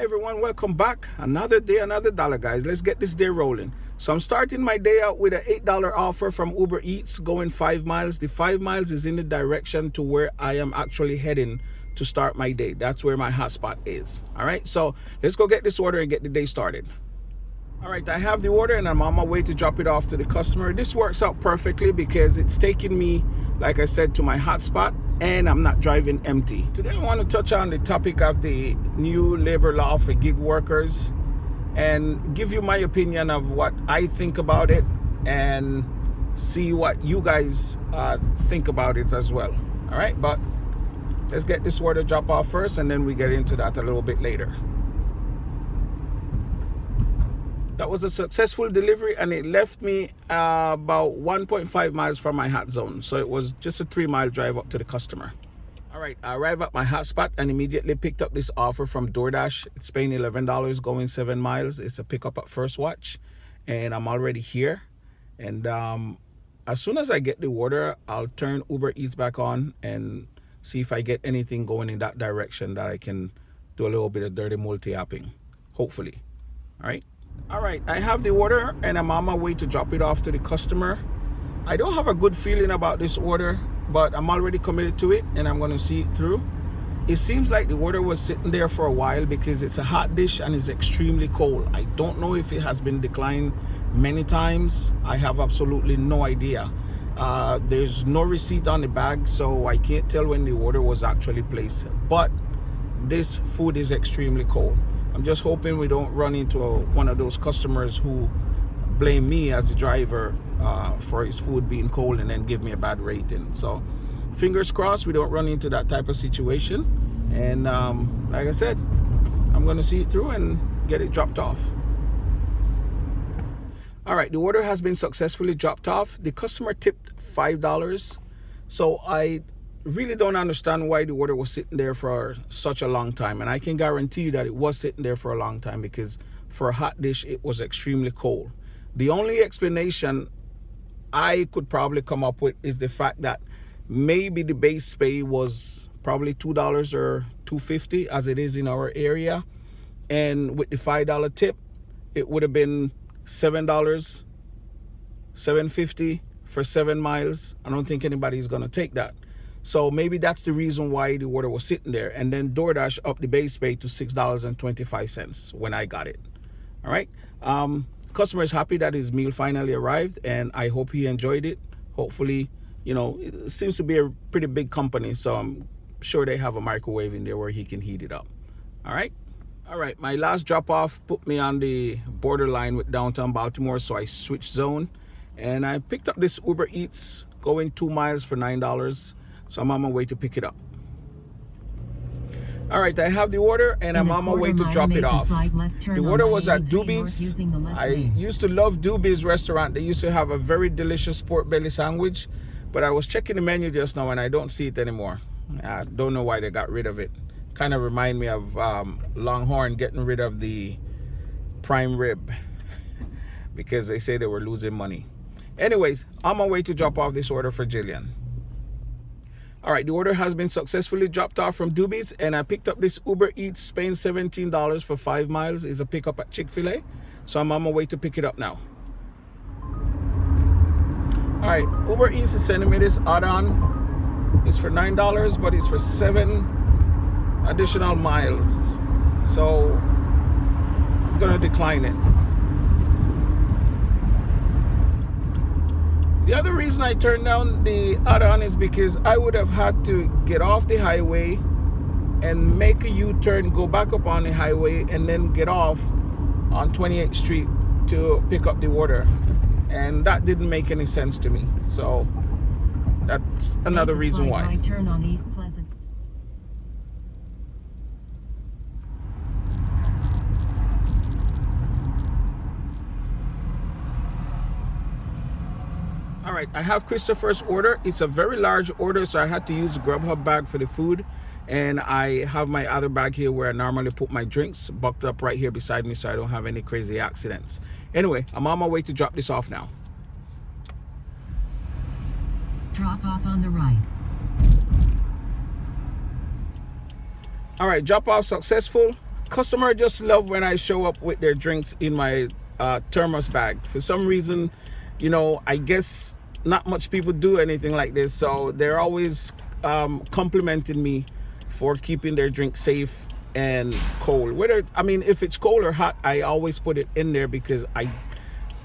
everyone, welcome back. Another day, another dollar, guys. Let's get this day rolling. So I'm starting my day out with an $8 offer from Uber Eats going 5 miles. The 5 miles is in the direction to where I am actually heading to start my day. That's where my hotspot is. All right, so let's go get this order and get the day started. All right, I have the order and I'm on my way to drop it off to the customer. This works out perfectly because it's taking me, like I said, to my hotspot and I'm not driving empty. Today I want to touch on the topic of the new labor law for gig workers and give you my opinion of what I think about it and see what you guys think about it as well. All right, but let's get this order drop off first and then we get into that a little bit later. That was a successful delivery and it left me about 1.5 miles from my hot zone. So it was just a 3-mile drive up to the customer. All right, I arrived at my hotspot and immediately picked up this offer from DoorDash. It's paying $11 going 7 miles. It's a pickup at first watch and I'm already here. And as soon as I get the order, I'll turn Uber Eats back on and see if I get anything going in that direction that I can do a little bit of dirty multi-apping, hopefully. All right, I have the order and I'm on my way to drop it off to the customer. I don't have a good feeling about this order, but I'm already committed to it and I'm going to see it through. It seems like the order was sitting there for a while because it's a hot dish and it's extremely cold. I don't know if it has been declined many times. I have absolutely no idea. There's no receipt on the bag, so I can't tell when the order was actually placed. But this food is extremely cold. I'm just hoping we don't run into one of those customers who blame me as the driver for his food being cold and then give me a bad rating. So fingers crossed we don't run into that type of situation. And like I said, I'm going to see it through and get it dropped off. All right, the order has been successfully dropped off. The customer tipped $5. So I really don't understand why the order was sitting there for such a long time, and I can guarantee you that it was sitting there for a long time because for a hot dish it was extremely cold. The only explanation I could probably come up with is the fact that maybe the base pay was probably $2 or $2.50 as it is in our area, and with the $5 tip it would have been $7, $7.50 for 7 miles. I don't think anybody's going to take that. So maybe that's the reason why the order was sitting there. And then DoorDash upped the base pay to $6.25 when I got it. All right. Customer is happy that his meal finally arrived and I hope he enjoyed it. Hopefully, you know, it seems to be a pretty big company, so I'm sure they have a microwave in there where he can heat it up. All right. All right. My last drop off put me on the borderline with downtown Baltimore, so I switched zone and I picked up this Uber Eats going 2 miles for $9. So I'm on my way to pick it up. All right, I have the order and I'm on my way to drop it off. The order was at Doobie's. I used to love Doobie's restaurant. They used to have a very delicious pork belly sandwich, but I was checking the menu just now and I don't see it anymore. I don't know why they got rid of it. Kind of remind me of Longhorn getting rid of the prime rib because they say they were losing money. Anyways, on my way to drop off this order for Jillian. All right, the order has been successfully dropped off from Doobie's and I picked up this Uber Eats paying $17 for 5 miles. Is a pickup at Chick-fil-A. So I'm on my way to pick it up now. All right, Uber Eats is sending me this add-on. It's for $9, but it's for 7 additional miles. So I'm gonna decline it. The other reason I turned down the add-on is because I would have had to get off the highway and make a U-turn, go back up on the highway, and then get off on 28th Street to pick up the order. And that didn't make any sense to me. So that's another reason why. Turn on East Pleasant. All right, I have Christopher's order. It's a very large order, so I had to use a Grubhub bag for the food. And I have my other bag here where I normally put my drinks, bucked up right here beside me so I don't have any crazy accidents. Anyway, I'm on my way to drop this off now. Drop off on the right. All right, drop off successful. Customer just love when I show up with their drinks in my thermos bag. For some reason, I guess not much people do anything like this, so they're always complimenting me for keeping their drink safe and cold. If it's cold or hot, I always put it in there because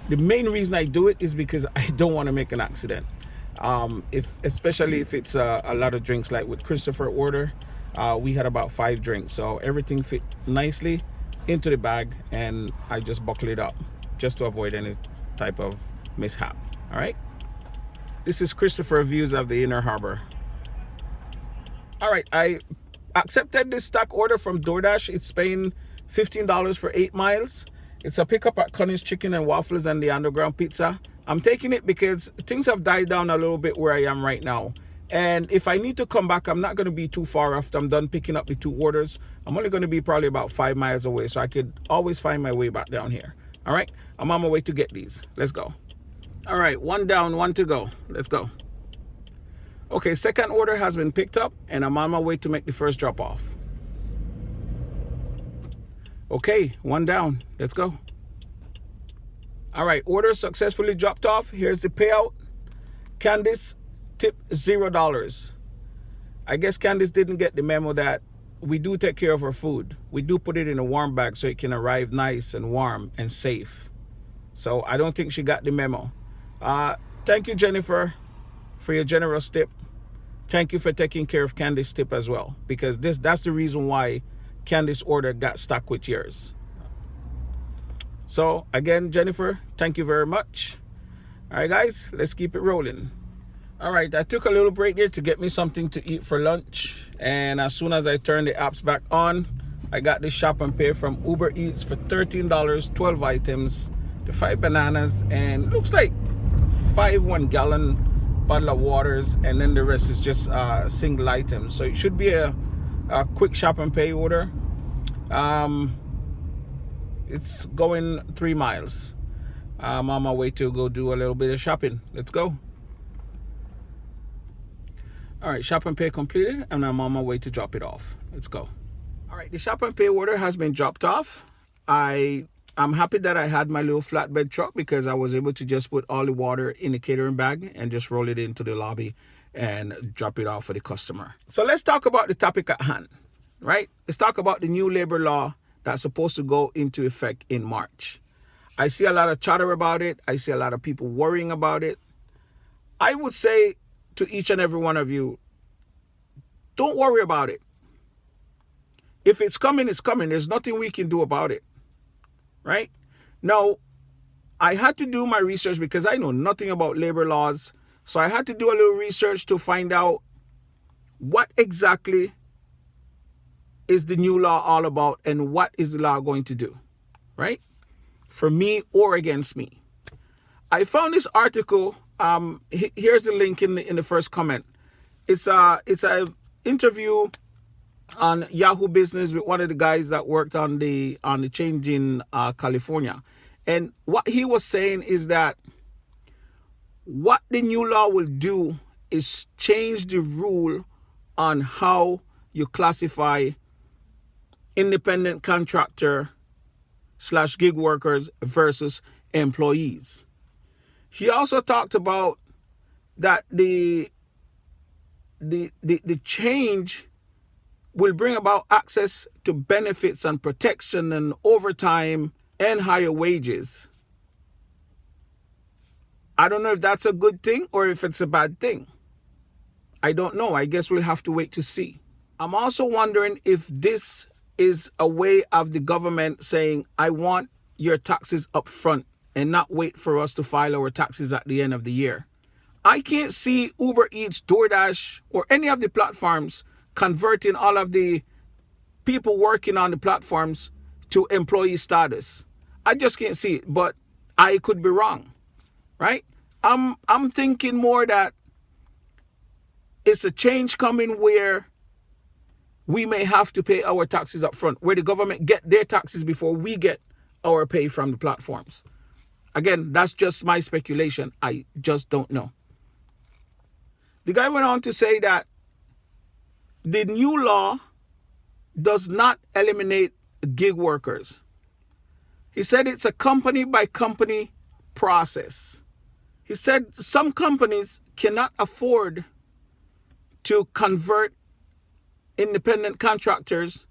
the main reason I do it is because I don't want to make an accident. Especially if it's a lot of drinks, like with Christopher order, we had about 5 drinks, so everything fit nicely into the bag, and I just buckle it up just to avoid any type of mishap. All right, this is Christopher views of the Inner Harbor. All right, I accepted this stock order from DoorDash. It's paying $15 for 8 miles. It's a pickup at Connie's Chicken and Waffles and the Underground Pizza. I'm taking it because things have died down a little bit where I am right now. And if I need to come back, I'm not going to be too far after I'm done picking up the 2 orders. I'm only going to be probably about 5 miles away, so I could always find my way back down here. All right, I'm on my way to get these. Let's go. All right, 1 down, 1 to go. Let's go. Okay, second order has been picked up, and I'm on my way to make the first drop off. Okay, 1 down. Let's go. All right, order successfully dropped off. Here's the payout. Candice, tip $0. I guess Candice didn't get the memo that we do take care of our food. We do put it in a warm bag so it can arrive nice and warm and safe. So I don't think she got the memo. Thank you, Jennifer, for your generous tip. Thank you for taking care of Candice's tip as well, because that's the reason why Candice's order got stuck with yours. So again, Jennifer, thank you very much. All right, guys, let's keep it rolling. All right, I took a little break here to get me something to eat for lunch. And as soon as I turned the apps back on, I got this shop and pay from Uber Eats for $13, 12 items, the 5 bananas, and looks like 5 1-gallon bottle of waters, and then the rest is just single items. So it should be a quick shop and pay order. It's going 3 miles. I'm on my way to go do a little bit of shopping. Let's go. All right, shop and pay completed, and I'm on my way to drop it off. Let's go. All right, the shop and pay order has been dropped off. I'm happy that I had my little flatbed truck because I was able to just put all the water in the catering bag and just roll it into the lobby and drop it off for the customer. So let's talk about the topic at hand, right? Let's talk about the new labor law that's supposed to go into effect in March. I see a lot of chatter about it. I see a lot of people worrying about it. I would say to each and every one of you, don't worry about it. If it's coming, it's coming. There's nothing we can do about it. Right? Now, I had to do my research because I know nothing about labor laws. So I had to do a little research to find out what exactly is the new law all about and what is the law going to do, right? For me or against me. I found this article. Here's the link in the first comment. It's a interview on Yahoo Business with one of the guys that worked on the change in California. And what he was saying is that what the new law will do is change the rule on how you classify independent contractor / gig workers versus employees. He also talked about that the change will bring about access to benefits and protection and overtime and higher wages. I don't know if that's a good thing or if it's a bad thing. I don't know. I guess we'll have to wait to see. I'm also wondering if this is a way of the government saying, I want your taxes up front and not wait for us to file our taxes at the end of the year. I can't see Uber Eats, DoorDash, or any of the platforms converting all of the people working on the platforms to employee status. I just can't see it, but I could be wrong, right? I'm thinking more that it's a change coming where we may have to pay our taxes up front, where the government get their taxes before we get our pay from the platforms. Again, that's just my speculation. I just don't know. The guy went on to say that the new law does not eliminate gig workers. He said it's a company by company process. He said some companies cannot afford to convert independent contractors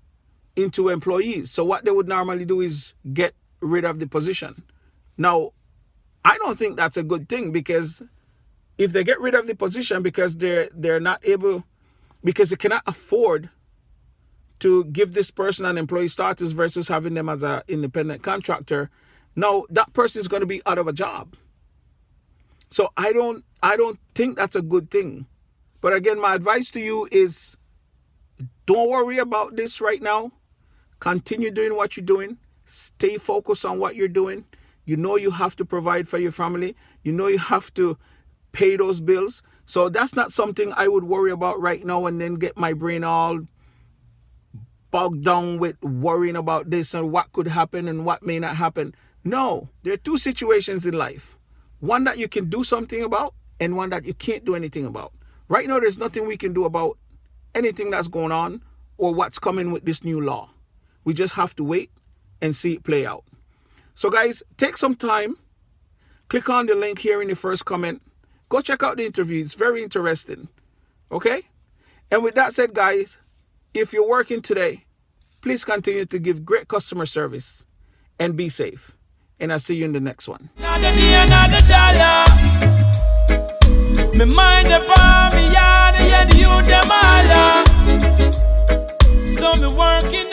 into employees. So what they would normally do is get rid of the position. Now, I don't think that's a good thing, because if they get rid of the position because they're not able, because they cannot afford to give this person an employee status versus having them as an independent contractor, now that person is going to be out of a job. So I don't think that's a good thing. But again, my advice to you is don't worry about this right now. Continue doing what you're doing. Stay focused on what you're doing. You know you have to provide for your family. You know you have to pay those bills. So that's not something I would worry about right now and then get my brain all bogged down with worrying about this and what could happen and what may not happen. No, there are two situations in life. One that you can do something about and one that you can't do anything about. Right now, there's nothing we can do about anything that's going on or what's coming with this new law. We just have to wait and see it play out. So guys, take some time. Click on the link here in the first comment. Go check out the interview. It's very interesting. Okay? And with that said, guys, if you're working today, please continue to give great customer service and be safe. And I'll see you in the next one. Another day, another dollar. Me mind upon me yard, yeah, the youth them all. So me working